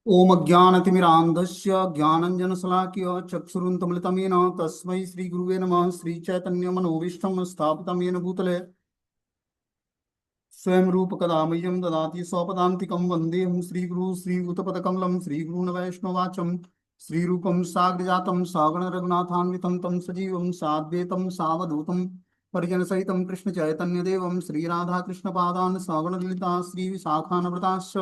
ओम अज्ञानतिमिरान्धस्य ज्ञानञ्जनशलाकया चक्षुरुन्मीलितं येन तस्मै श्रीगुरुवे नमः। श्रीचैतन्यमनोभीष्टं स्थापितं येन भूतले स्वयं रूप कदा मह्यं ददाति स्वपदान्तिकं वन्देऽहं श्रीगुरु श्रीयुतपदकमलं श्रीगुरून् वैष्णवाचं श्रीरूपं साग्रजातं सागणरघुनाथान्वितं तं सजीवं साद्वैतं सावधूतं परिजनसहितं कृष्णचैतन्यदेवं श्रीराधाकृष्णपादान् सागणललिता श्रीविशाखान्विताश्च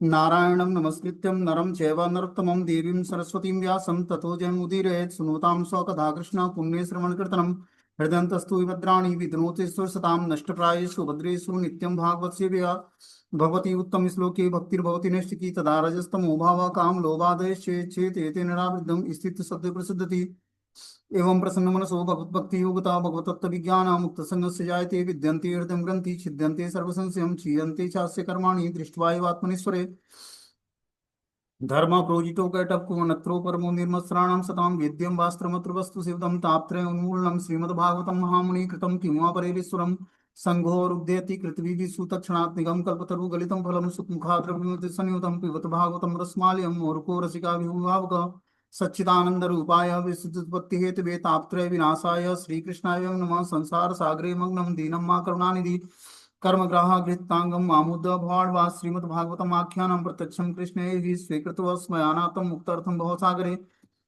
नारायणं नमस्कृत्यं नरं चैव नरोत्तमं देवीं सरस्वतीं व्यासं ततो जयमुदीरयेत्। सुनोतां स्वकथा कृष्ण पुण्यश्रवणकीर्तनं हृदयन्तस्तु विभद्राणि विद्नोति सुरसतां नष्टप्रायेषु भद्रेषु नित्यं भागवत सेवया भगवती उत्तम श्लोके भक्तिर्भवति नैष्टिकी तदा रजस्तमो भावः काम लोभादयश्चेत् एतेन निरावृद्धं स्थित सद्य प्रसिद्धति एवं प्रसन्न मनसो भगवद्भक्ति योगता भगवतत्व विज्ञान मुक्त संगस्य जायते विद्यन्ते हृदय ग्रंथि छिद्यन्ते सर्वसंशयं क्षीयन्ते चास्य कर्माणि दृष्ट्वा एव आत्मनीश्वरे धर्म प्रोजितो कैटभ्यो परमो निर्मत्सराणां सतां वेद्यं वास्त्रमत्र वस्तु शिवदं तापत्रय उन्मूलनं श्रीमद्भागवतं महामुनि कृतं किमुआ परेरीश्वरं संघोरुध्यति कृतविधि सूतक्षणात् निगम कल्पतरु गलितं फलं सुखमुखाद्रविमुति संयुतं पिबत भागवतं रसमालयं मुहुर्को रसिका विभुभावक सच्चिदानंद रूपाय विशुद्धोत्पत्ति हेतवे तापत्रय विनाशाय श्रीकृष्णाय नमः। संसार सागरे मग्नं दीनं मा करुणानिधि कर्मग्राह गृहीतांगम मामुद भवाड्वा श्रीमद्भागवतम आख्यानं प्रत्यक्षं कृष्णे स्वीकृत्य स्मयानातं मुक्तार्थं भवसागरे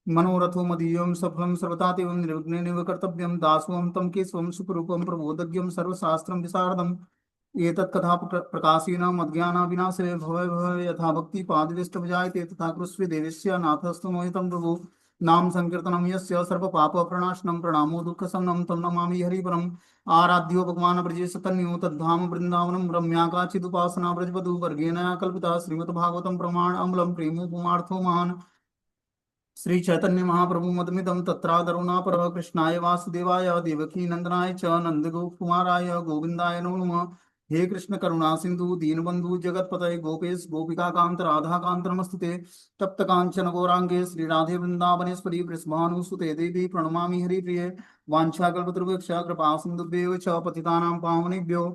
मनोरथो मदीयं सफलं सर्वथा तेवं निर्विघ्नेनैव कर्तव्यं दासोऽहं तं केशवं सुखरूपं प्रबोधज्ञं सर्वशास्त्रं विशारदम् एतत् कथा प्रकाशेन मद्ज्ञानाविनाशे भवय भवय यथा भक्ति पादविष्टभजायते तथा कृष्वे देवस्य नाथस्तु मोहितं प्रभु नाम संकीर्तनं यस्य सर्वपापप्रणाशनं प्रणामो दुःखशमनं तं नमामि हरिपरम् आराध्यो भगवान् ब्रजेश तन्यो तद्धाम वृंदावनं रम्याकाचिदुपासना ब्रजवधू वर्गेण या कल्पिता श्रीमद्भागवतं प्रमाण अम्लं प्रेमो पुमार्थो महान् श्री चैतन्य महाप्रभु मदमिदं तत्रादरुणा पर कृष्णाय वासुदेवाय देवकी नंदनाय च नंदगोकुमाराय गोविंदाय नमो नमः। हे कृष्ण करुणा सिंधु दीनबंधु जगतपतये गोपेश गोपिका कांत राधा कांत नमस्तुते तप्त कांचन गौरांगे श्री राधे वृंदावनेश्वरी वृषभानुसुते देवी प्रणमामि हरिप्रिये वाञ्छाकल्पतरुभ्यश्च कृपा सिन्धुभ्यो च पतितानां पावनेभ्यो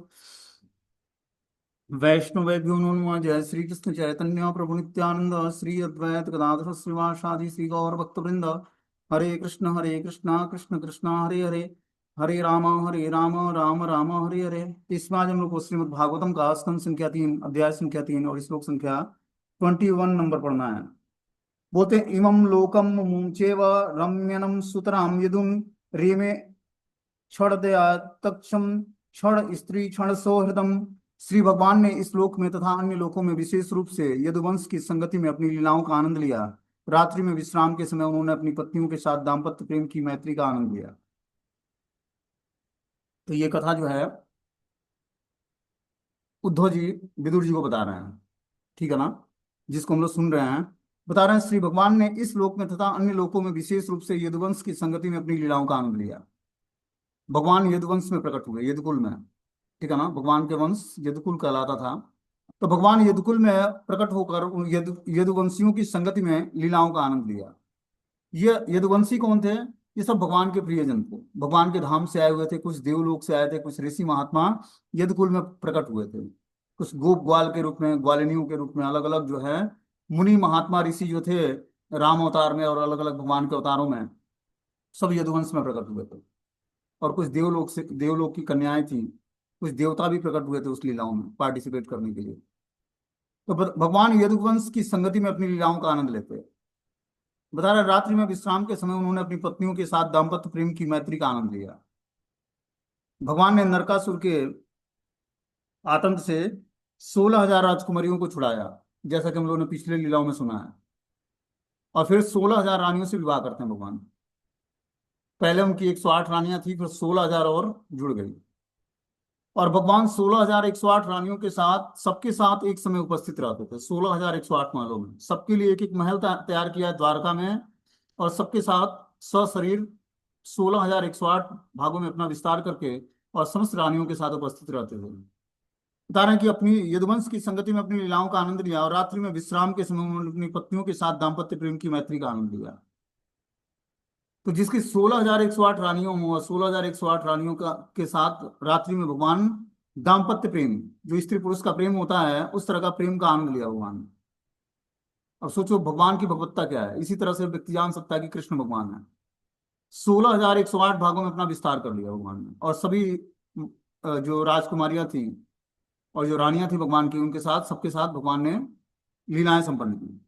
वैष्णवेभ्यो नमो नमः। जय श्री कृष्ण चैतन्य प्रभु नित्यानंद श्री अद्वैत गदाधर श्रीवासादि श्री गौर भक्तवृंद हरे कृष्ण कृष्ण कृष्ण हरे हरे हरे राम राम राम हरे हरे। इसमें आज हम लोग को श्रीमद् भागवतम का स्कंद संख्या 3 अध्याय संख्या 3 और श्लोक संख्या 21 नंबर पढ़ना है। बोलते इमं लोकम मुंचेव रम्यनम सुतराम यदुम रेमे क्षणदया तक्षम क्षण स्त्री क्षण सौहृदम। श्री भगवान ने इस लोक में तथा अन्य लोकों में विशेष रूप से यदुवंश की संगति में अपनी लीलाओं का आनंद लिया। रात्रि में विश्राम के समय उन्होंने अपनी पत्नियों के साथ दाम्पत्य प्रेम की मैत्री का आनंद लिया। तो ये कथा जो है उद्धव जी विदुर जी को बता रहे हैं, ठीक है ना, जिसको हम लोग सुन रहे हैं। बता रहे हैं श्री भगवान ने इस लोक में तथा अन्य लोकों में विशेष रूप से यदुवंश की संगति में अपनी लीलाओं का आनंद लिया। भगवान यदुवंश में प्रकट हुए, यदुकुल में, ठीक है ना, भगवान के वंश यदुकुल कहलाता था। तो भगवान यदुकुल में प्रकट होकर उन यदुवंशियों की संगति में लीलाओं का आनंद लिया। ये यदुवंशी कौन थे? ये सब भगवान के प्रियजन थे, भगवान के धाम से आए हुए थे, कुछ देवलोक से आए थे, कुछ ऋषि महात्मा यदुकुल में प्रकट हुए थे। कुछ गोप ग्वाल के रूप में, ग्वालिनियों के रूप में, अलग अलग जो है मुनि महात्मा ऋषि जो थे राम अवतार में और अलग अलग भगवान के अवतारों में, सब यदुवंश में प्रकट हुए थे। और कुछ देवलोक की कन्याएं थी, कुछ देवता भी प्रकट हुए थे उस लीलाओं में पार्टिसिपेट करने के लिए। तो भगवान यदुवंश की संगति में अपनी लीलाओं का आनंद लेते हैं। बता रहे रात्रि में विश्राम के समय उन्होंने अपनी पत्नियों के साथ दाम्पत्य प्रेम की मैत्री का आनंद लिया। भगवान ने नरकासुर के आतंक से 16,000 राजकुमारियों को छुड़ाया, जैसा कि हम लोगों ने पिछले लीलाओं में सुना है। और फिर 16,000 रानियों से विवाह करते हैं भगवान। पहले उनकी 108 रानियां थी, फिर 16,000 और जुड़ गई। और भगवान 16,108 रानियों के साथ सबके साथ एक समय उपस्थित रहते थे। 16,108 महलों में सबके लिए एक एक महल तैयार किया द्वारका में, और सबके साथ सशरीर 16,108 भागों में अपना विस्तार करके और समस्त रानियों के साथ उपस्थित रहते थे। बता रहे हैं कि अपनी यदुवंश की संगति में अपनी लीलाओं का आनंद लिया और रात्रि में विश्राम के समय उन्होंने अपनी पत्नियों के साथ दाम्पत्य प्रेम की मैत्री का आनंद लिया। तो जिसकी 16,108 रानियों हो, 16,108 रानियों का के साथ रात्रि में भगवान दाम्पत्य प्रेम, जो स्त्री पुरुष का प्रेम होता है, उस तरह का प्रेम का आनंद लिया भगवान। अब सोचो भगवान की भगवत्ता क्या है, इसी तरह से व्यक्ति जान सकता है कि कृष्ण भगवान है। 16,108 भागों में अपना विस्तार कर लिया भगवान ने, और सभी जो राजकुमारियां थी और जो रानियां थी भगवान की, उनके साथ सबके साथ भगवान ने लीलाएं संपन्न की।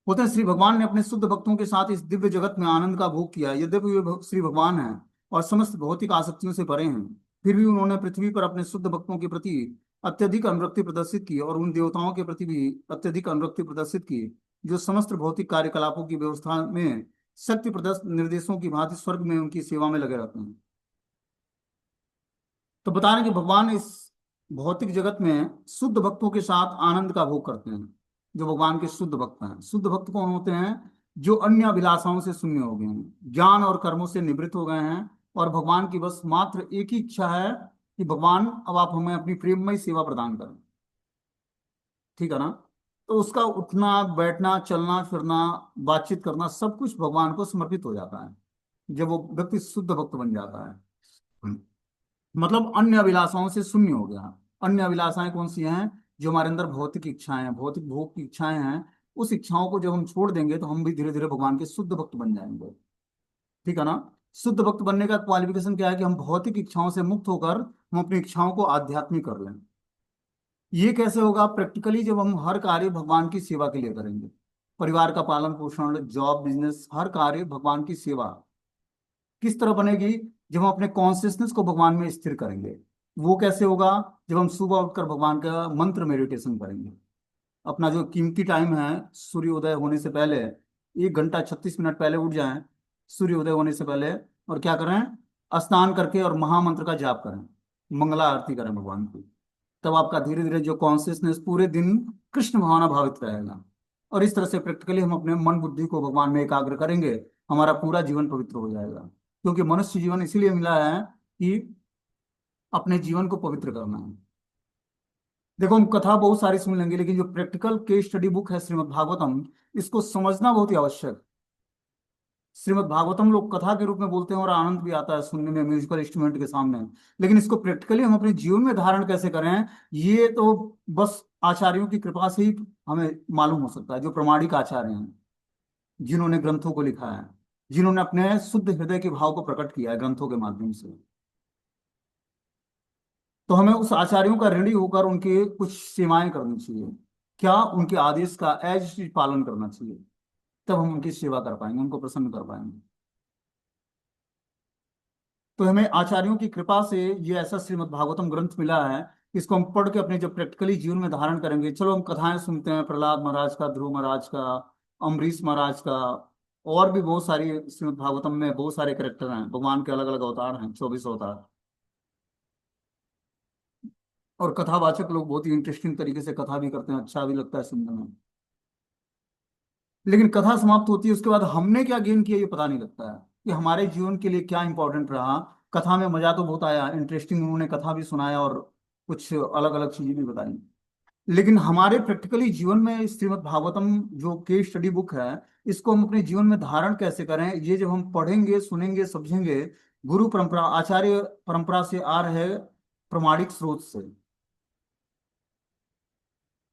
होते हैं श्री भगवान ने अपने शुद्ध भक्तों के साथ इस दिव्य जगत में आनंद का भोग किया। यद्यपि वे श्री भगवान हैं और समस्त भौतिक आसक्तियों से परे हैं, फिर भी उन्होंने पृथ्वी पर अपने शुद्ध भक्तों के प्रति अत्यधिक अनुरक्ति प्रदर्शित की, और उन देवताओं के प्रति भी अत्यधिक अनुरक्ति प्रदर्शित की जो समस्त भौतिक कार्यकलापों की व्यवस्था में शक्ति प्रदर्शित निर्देशों की भांति स्वर्ग में उनकी सेवा में लगे रहते हैं। तो बता रहे हैं कि भगवान इस भौतिक जगत में शुद्ध भक्तों के साथ आनंद का भोग करते हैं। जो भगवान के शुद्ध भक्त हैं, शुद्ध भक्त कौन होते हैं? जो अन्य अभिलाषाओं से शून्य हो गए हैं, ज्ञान और कर्मों से निवृत्त हो गए हैं, और भगवान की बस मात्र एक ही इच्छा है कि भगवान अब आप हमें अपनी प्रेममय सेवा प्रदान करें। ठीक है ना? तो उसका उठना बैठना चलना फिरना बातचीत करना सब कुछ भगवान को समर्पित हो जाता है जब वो व्यक्ति शुद्ध भक्त बन जाता है। मतलब अन्य अभिलाषाओं से शून्य हो गया। अन्य अभिलाषाएं कौन सी हैं? जो हमारे अंदर भौतिक इच्छाएं हैं, भौतिक भोग की इच्छाएं हैं, उस इच्छाओं को जब हम छोड़ देंगे तो हम भी धीरे धीरे भगवान के शुद्ध भक्त बन जाएंगे। ठीक है ना? शुद्ध भक्त बनने का क्वालिफिकेशन क्या है? कि हम भौतिक इच्छाओं से मुक्त होकर हम अपनी इच्छाओं को आध्यात्मिक कर लें। ये कैसे होगा? प्रैक्टिकली जब हम हर कार्य भगवान की सेवा के लिए करेंगे। परिवार का पालन पोषण, जॉब, बिजनेस, हर कार्य भगवान की सेवा किस तरह बनेगी? जब हम अपने कॉन्शियसनेस को भगवान में स्थिर करेंगे। वो कैसे होगा? जब हम सुबह उठकर भगवान का मंत्र मेडिटेशन करेंगे। अपना जो कीमती टाइम है, सूर्योदय होने से पहले 1 घंटा 36 मिनट पहले उठ जाएं, सूर्योदय होने से पहले, और क्या करें? स्नान करके और महामंत्र का जाप करें, मंगला आरती करें भगवान की। तब आपका धीरे धीरे जो कॉन्शियसनेस पूरे दिन कृष्ण भावना भावित रहेगा। और इस तरह से प्रैक्टिकली हम अपने मन बुद्धि को भगवान में एकाग्र करेंगे, हमारा पूरा जीवन पवित्र हो जाएगा। क्योंकि मनुष्य जीवन इसीलिए मिला है कि अपने जीवन को पवित्र करना है। देखो, हम कथा बहुत सारी सुन लेंगे, लेकिन जो प्रैक्टिकल केस स्टडी बुक है श्रीमद् भागवतम, इसको समझना बहुत ही आवश्यक। श्रीमद् भागवतम लोग कथा के रूप में बोलते हैं और आनंद भी आता है सुनने में म्यूजिकल इंस्ट्रूमेंट के सामने, लेकिन इसको प्रैक्टिकली हम अपने जीवन में धारण कैसे करें, ये तो बस आचार्यों की कृपा से ही हमें मालूम हो सकता है। जो प्रमाणिक आचार्य हैं, जिन्होंने ग्रंथों को लिखा है, जिन्होंने अपने शुद्ध हृदय के भाव को प्रकट किया है ग्रंथों के माध्यम से, तो हमें उस आचार्यों का ऋणी होकर उनके कुछ सेवाएं करनी चाहिए। क्या? उनके आदेश का एज इट पालन करना चाहिए। तब हम उनकी सेवा कर पाएंगे, उनको प्रसन्न कर पाएंगे। तो हमें आचार्यों की कृपा से ये ऐसा श्रीमद् भागवतम ग्रंथ मिला है, इसको हम पढ़ के अपने जब प्रैक्टिकली जीवन में धारण करेंगे। चलो हम कथाएं सुनते हैं, प्रहलाद महाराज का, ध्रुव महाराज का, अम्बरीश महाराज का, और भी बहुत सारी श्रीमद् भागवतम में बहुत सारे कैरेक्टर हैं, भगवान के अलग अलग अवतार हैं, 24 अवतार। और कथावाचक लोग बहुत ही इंटरेस्टिंग तरीके से कथा भी करते हैं, अच्छा भी लगता है सुनने में। लेकिन कथा समाप्त होती है, उसके बाद हमने क्या गेन किया ये पता नहीं लगता है, कि हमारे जीवन के लिए क्या इंपॉर्टेंट रहा। कथा में मजा तो बहुत आया, इंटरेस्टिंग उन्होंने कथा भी सुनाया और कुछ अलग अलग चीजें भी बताई, लेकिन हमारे प्रैक्टिकली जीवन में श्रीमद् भागवतम जो केस स्टडी बुक है, इसको हम अपने जीवन में धारण कैसे करें, ये जब हम पढ़ेंगे सुनेंगे समझेंगे गुरु परंपरा आचार्य परंपरा से आ रहे प्रमाणिक स्रोत से।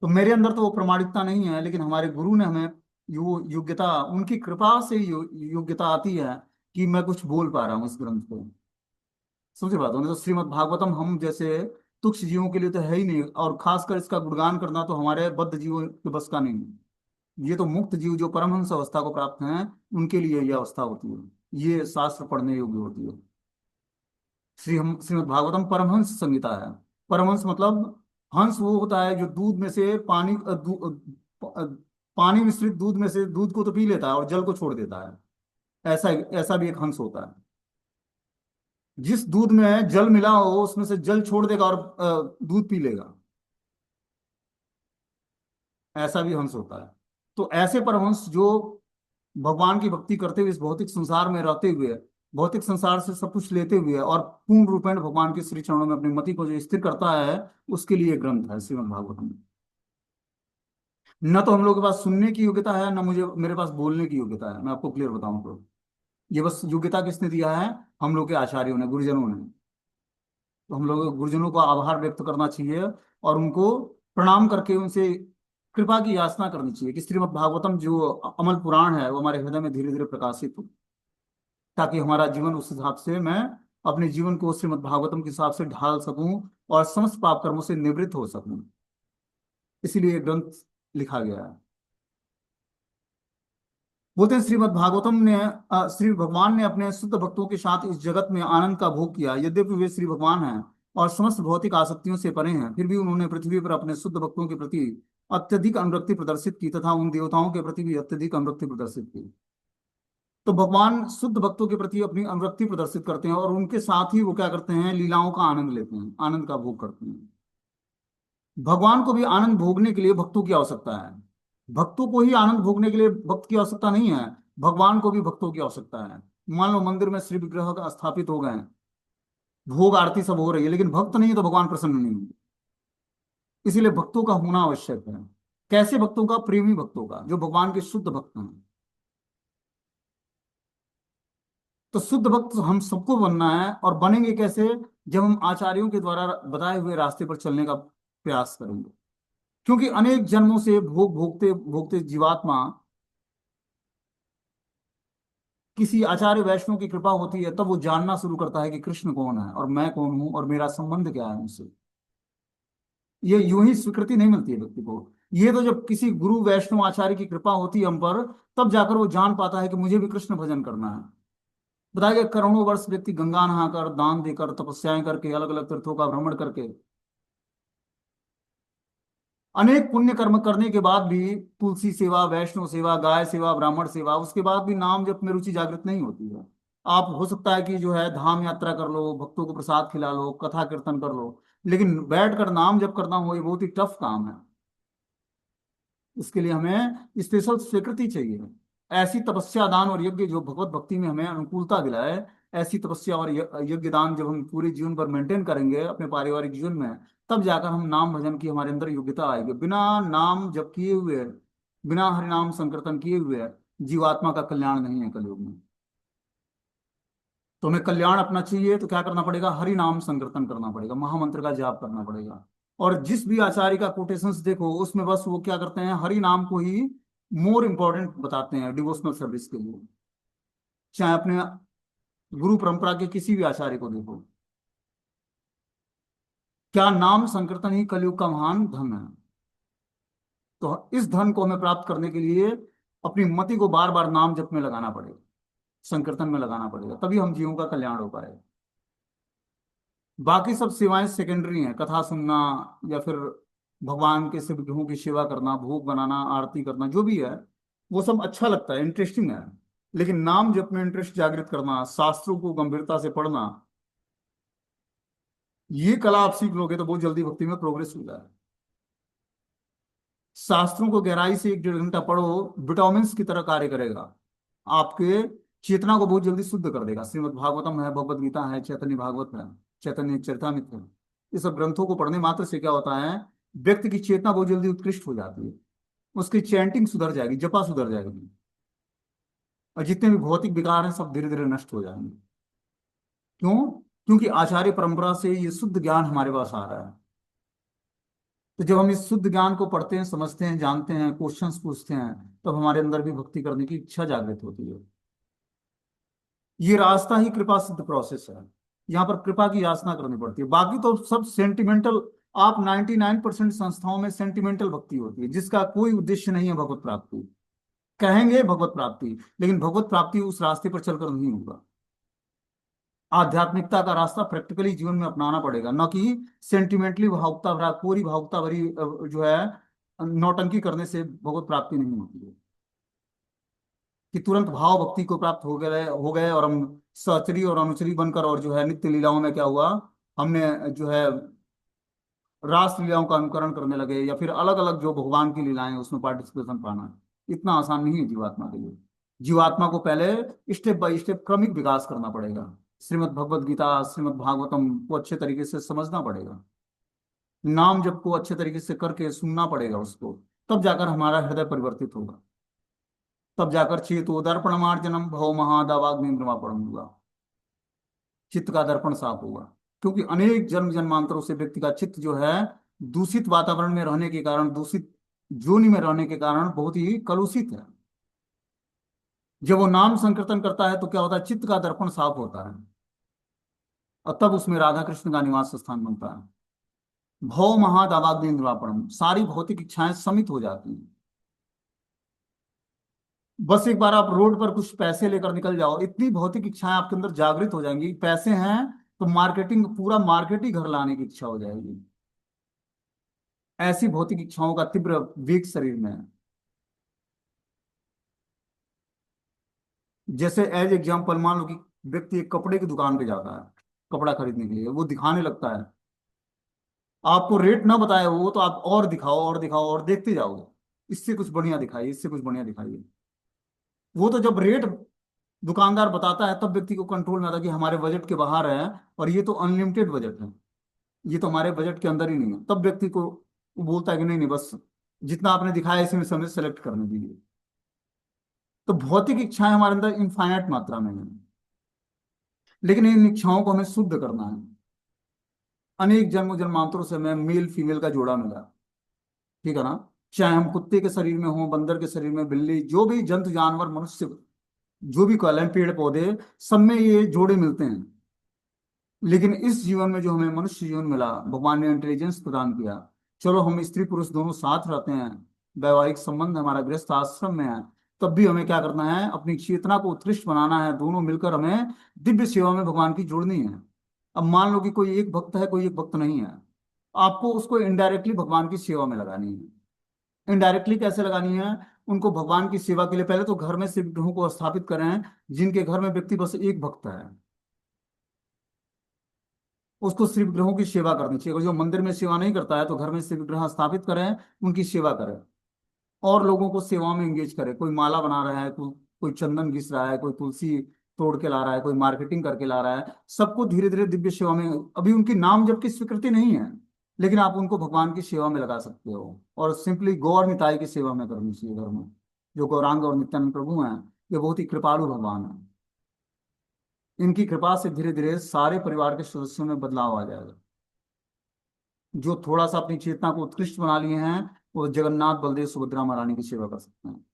तो मेरे अंदर तो वो प्रामाणिकता नहीं है, लेकिन हमारे गुरु ने हमें योग्यता, उनकी कृपा से योग्यता आती है कि मैं कुछ बोल पा रहा हूँ इस ग्रंथ को। समझे बात? नहीं तो श्रीमद् भागवतम हम जैसे तुच्छ जीवों के लिए तो है ही नहीं, और खासकर इसका गुणगान करना तो हमारे बद्ध जीवों के बस का नहीं है। ये तो मुक्त जीव जो परमहंस अवस्था को प्राप्त हैं, उनके लिए यह अवस्था होती है, ये शास्त्र पढ़ने योग्य होती है। श्रीमद् भागवतम परमहंस संहिता है। परमहंस मतलब हंस वो होता है जो दूध में से पानी पानी मिश्रित दूध में से दूध को तो पी लेता है और जल को छोड़ देता है। ऐसा ऐसा भी एक हंस होता है। जिस दूध में जल मिला हो उसमें से जल छोड़ देगा और दूध पी लेगा, ऐसा भी हंस होता है। तो ऐसे परमहंस जो भगवान की भक्ति करते हुए इस भौतिक संसार में रहते हुए, भौतिक संसार से सब कुछ लेते हुए और पूर्ण रूपेण भगवान के श्री चरणों में अपनी मति को जो स्थिर करता है, उसके लिए ग्रंथ है श्रीमद् भागवतम। न तो हम लोग के पास सुनने की योग्यता है, न मुझे मेरे पास बोलने की योग्यता है, मैं आपको क्लियर बताऊं तो। ये बस योग्यता किसने दिया है? हम लोग के आचार्यों ने, गुरुजनों ने। तो हम लोग गुरुजनों को आभार व्यक्त करना चाहिए और उनको प्रणाम करके उनसे कृपा की याचना करनी चाहिए कि श्रीमद् भागवतम जो अमल पुराण है वो हमारे हृदय में धीरे धीरे प्रकाशित हो, ताकि हमारा जीवन उस हिसाब से, मैं अपने जीवन को श्रीमद् भागवतम के हिसाब से ढाल सकूं और समस्त पाप कर्मों से निवृत्त हो सकूं। इसीलिए ये ग्रंथ लिखा गया है। बोलते हैं श्रीमद् भागवतम ने श्री भगवान ने अपने शुद्ध भक्तों के साथ इस जगत में आनंद का भोग किया। यद्यपि वे श्री भगवान हैं और समस्त भौतिक आसक्तियों से परे हैं, फिर भी उन्होंने पृथ्वी पर अपने शुद्ध भक्तों के प्रति अत्यधिक अनुरक्ति प्रदर्शित की तथा उन देवताओं के प्रति भी अत्यधिक अनुरक्ति प्रदर्शित की। तो भगवान शुद्ध भक्तों के प्रति अपनी अनुरक्ति प्रदर्शित करते हैं और उनके साथ ही वो क्या करते हैं, लीलाओं का आनंद लेते हैं, आनंद का भोग करते हैं। भगवान को भी आनंद भोगने के लिए भक्तों की आवश्यकता है। भक्तों को ही आनंद भोगने के लिए भक्त की आवश्यकता नहीं है, भगवान को भी भक्तों की आवश्यकता है। मान लो मंदिर में श्री विग्रह का स्थापित हो गए हैं, भोग आरती सब हो रही है, लेकिन भक्त नहीं है तो भगवान प्रसन्न नहीं होंगे। इसीलिए भक्तों का होना आवश्यक है। कैसे भक्तों का? प्रेमी भक्तों का, जो भगवान के शुद्ध भक्त हैं। तो शुद्ध भक्त हम सबको बनना है, और बनेंगे कैसे? जब हम आचार्यों के द्वारा बताए हुए रास्ते पर चलने का प्रयास करेंगे। क्योंकि अनेक जन्मों से भोग भोगते भोगते जीवात्मा किसी आचार्य वैष्णव की कृपा होती है, तब वो जानना शुरू करता है कि कृष्ण कौन है और मैं कौन हूं और मेरा संबंध क्या है उनसे। ये यूं ही स्वीकृति नहीं मिलती है व्यक्ति को। ये तो जब किसी गुरु वैष्णव आचार्य की कृपा होती है हम पर, तब जाकर वो जान पाता है कि मुझे भी कृष्ण भजन करना है। बताया गया, करोड़ों वर्ष व्यक्ति गंगा नहाकर, दान देकर, तपस्याएं करके, अलग अलग तीर्थों का भ्रमण करके, अनेक पुण्य कर्म करने के बाद भी, तुलसी सेवा, वैष्णव सेवा, गाय सेवा, ब्राह्मण सेवा, उसके बाद भी नाम जप में रुचि जागृत नहीं होती है। आप हो सकता है कि जो है धाम यात्रा कर लो, भक्तों को प्रसाद खिला लो, कथा कीर्तन कर लो, लेकिन बैठकर नाम जप करना हो, ये बहुत ही टफ काम है। इसके लिए हमें स्पेशल स्वीकृति चाहिए। ऐसी तपस्या, दान और यज्ञ जो भगवत भक्ति में हमें अनुकूलता दिलाए, ऐसी तपस्या और यज्ञ दान जब हम पूरे जीवन पर मेंटेन करेंगे अपने पारिवारिक जीवन में, तब जाकर हम नाम भजन की हमारे अंदर योग्यता आएगी। बिना नाम जप किए हुए, बिना हरिनाम संकीर्तन किए हुए जीवात्मा का कल्याण नहीं है कलयुग में। तो हमें कल्याण अपना चाहिए तो क्या करना पड़ेगा? हरि नाम संकीर्तन करना पड़ेगा, महामंत्र का जाप करना पड़ेगा। और जिस भी आचार्य का कोटेशंस देखो, उसमें बस वो क्या करते हैं, हरि नाम को ही मोर इंपॉर्टेंट बताते हैं डिवोशनल सर्विस के लिए। चाहे अपने गुरु परंपरा के किसी भी आचार्य को देखो, क्या नाम संकीर्तन ही कलयुग का महान धन है। तो इस धन को हमें प्राप्त करने के लिए अपनी मति को बार बार नाम जप में लगाना पड़ेगा, संकीर्तन में लगाना पड़ेगा, तभी हम जीवों का कल्याण हो पाएगा। बाकी सब सेवाएं सेकेंडरी हैं, कथा सुनना या फिर भगवान के सब विग्रहों की सेवा करना, भोग बनाना, आरती करना, जो भी है वो सब अच्छा लगता है, इंटरेस्टिंग है। लेकिन नाम जप में इंटरेस्ट जागृत करना, शास्त्रों को गंभीरता से पढ़ना, ये कला आप सीख लोगे तो बहुत जल्दी भक्ति में प्रोग्रेस होगा। शास्त्रों को गहराई से 1-1.5 घंटा पढ़ो, विटामिन की तरह कार्य करेगा। आपके चेतना को बहुत जल्दी शुद्ध कर देगा। श्रीमद् भागवतम है, भगवद गीता है, चैतन्य भागवत है, चैतन्य चरितामृत है। ये सब ग्रंथों को पढ़ने मात्र से क्या होता है, व्यक्ति की चेतना बहुत जल्दी उत्कृष्ट हो जाती है। उसकी चैंटिंग सुधर जाएगी, जपा सुधर जाएगी, और जितने भी भौतिक विकार हैं सब धीरे धीरे नष्ट हो जाएंगे। क्यों? क्योंकि आचार्य परंपरा से ये शुद्ध ज्ञान हमारे पास आ रहा है। तो जब हम इस शुद्ध ज्ञान को पढ़ते हैं, समझते हैं, जानते हैं, क्वेश्चंस पूछते हैं, तब हमारे अंदर भी भक्ति करने की इच्छा जागृत होती है। ये रास्ता ही कृपा सिद्ध प्रोसेस है। यहाँ पर कृपा की याचना करनी पड़ती है, बाकी तो सब सेंटिमेंटल। आप 99% संस्थाओं में सेंटिमेंटल भक्ति होती है, जिसका कोई उद्देश्य नहीं है भगवत प्राप्ति। कहेंगे भगवत प्राप्ति, लेकिन भगवत प्राप्ति उस रास्ते पर चलकर नहीं होगा। आध्यात्मिकता का रास्ता प्रैक्टिकली जीवन में अपनाना पड़ेगा, न कि सेंटिमेंटली भावुकता भरा, पूरी भावुकता भरी जो है नौटंकी करने से भगवत प्राप्ति नहीं होती है। कि तुरंत भाव भक्ति को प्राप्त हो गए और हम सहचरी और अनुचरी बनकर, और जो है नित्य लीलाओं में क्या हुआ, हमने जो है रास लीलाओं का अनुकरण करने लगे, या फिर अलग अलग जो भगवान की लीलाएं हैं, उसमें पार्टिसिपेशन पाना। इतना आसान नहीं है जीवात्मा के लिए। जीवात्मा को पहले स्टेप बाय स्टेप क्रमिक विकास करना पड़ेगा। श्रीमद् भगवद गीता, श्रीमद् भागवतम को अच्छे तरीके से समझना पड़ेगा, नाम जप को अच्छे तरीके से करके सुनना पड़ेगा उसको, तब जाकर हमारा हृदय परिवर्तित होगा। तब जाकर चेतो दर्पण मार्जनम भव महादावाग्नि निर्वापणम होगा, चित्त का दर्पण साफ होगा। क्योंकि अनेक जन्म जन्मांतरों से व्यक्ति का चित्त जो है दूषित वातावरण में रहने के कारण, दूषित जोनि में रहने के कारण बहुत ही कलुषित है। जब वो नाम संकीर्तन करता है तो क्या होता है, चित्त का दर्पण साफ होता है, और तब उसमें राधा कृष्ण का निवास स्थान बनता है। भव महादावाग्नि निवापणम, सारी भौतिक इच्छाएं शमित हो जाती हैं। बस एक बार आप रोड पर कुछ पैसे लेकर निकल जाओ, इतनी भौतिक इच्छाएं आपके अंदर जागृत हो जाएंगी। पैसे हैं तो मार्केटिंग, पूरा मार्केट ही घर लाने की इच्छा हो जाएगी। ऐसी भौतिक इच्छाओं का तीव्र वेग शरीर में है। जैसे एज एग्जाम्पल मान लो कि व्यक्ति एक कपड़े की दुकान पे जाता है कपड़ा खरीदने के लिए, वो दिखाने लगता है, आपको रेट ना बताए वो तो आप और दिखाओ और दिखाओ और देखते जाओगे, इससे कुछ बढ़िया दिखाइए, इससे कुछ बढ़िया दिखाइए। वो तो जब रेट दुकानदार बताता है तब व्यक्ति को कंट्रोल में आता है कि हमारे बजट के बाहर है, और ये तो अनलिमिटेड बजट है, ये तो हमारे बजट के अंदर ही नहीं है। तब व्यक्ति को वो बोलता है कि नहीं नहीं, बस जितना आपने दिखाया इसी में से हमें सेलेक्ट करने दीजिए। तो भौतिक इच्छाएं हमारे अंदर इनफाइनाइट मात्रा में है, लेकिन इन इच्छाओं को हमें शुद्ध करना है। अनेक जन्म जन्मांतरों से हमें मेल फीमेल का जोड़ा मिला, ठीक है ना। चाहे हम कुत्ते के शरीर में हो, बंदर के शरीर में, बिल्ली, जो भी जंतु जानवर मनुष्य, जो भी कहलाए, पेड़ पौधे, सब में ये जोड़े मिलते हैं। लेकिन इस जीवन में जो हमें मनुष्य जीवन मिला, भगवान ने इंटेलिजेंस प्रदान किया। चलो हम स्त्री पुरुष दोनों साथ रहते हैं, वैवाहिक संबंध हमारा गृहस्थ आश्रम में है, तब भी हमें क्या करना है, अपनी चेतना को उत्कृष्ट बनाना है। दोनों मिलकर हमें दिव्य सेवा में भगवान की जोड़नी है। अब मान लो कि कोई एक भक्त है, कोई एक भक्त नहीं है, आपको उसको इनडायरेक्टली भगवान की सेवा में लगानी है। इनडायरेक्टली कैसे लगानी है, उनको भगवान की सेवा के लिए पहले तो घर में शिव विग्रहों को स्थापित करें। जिनके घर में व्यक्ति बस एक भक्त है, उसको शिव विग्रहों की सेवा करनी चाहिए। अगर जो मंदिर में सेवा नहीं करता है तो घर में शिव विग्रह स्थापित करें, उनकी सेवा करें, और लोगों को सेवा में एंगेज करें। कोई माला बना रहा है, कोई चंदन घिस रहा है, कोई तुलसी तोड़ के ला रहा है, कोई मार्केटिंग करके ला रहा है, सबको धीरे धीरे दिव्य सेवा में, अभी उनकी नाम जप की स्वीकृति नहीं है, लेकिन आप उनको भगवान की सेवा में लगा सकते हो। और सिंपली गौर निताई की सेवा में करनी चाहिए घर में। जो गौरांग और नित्यानंद प्रभु हैं, ये बहुत ही कृपालु भगवान है। इनकी कृपा से धीरे धीरे सारे परिवार के सदस्यों में बदलाव आ जाएगा। जो थोड़ा सा अपनी चेतना को उत्कृष्ट बना लिए हैं, वो जगन्नाथ बलदेव सुभद्रा महारानी की सेवा कर सकते हैं,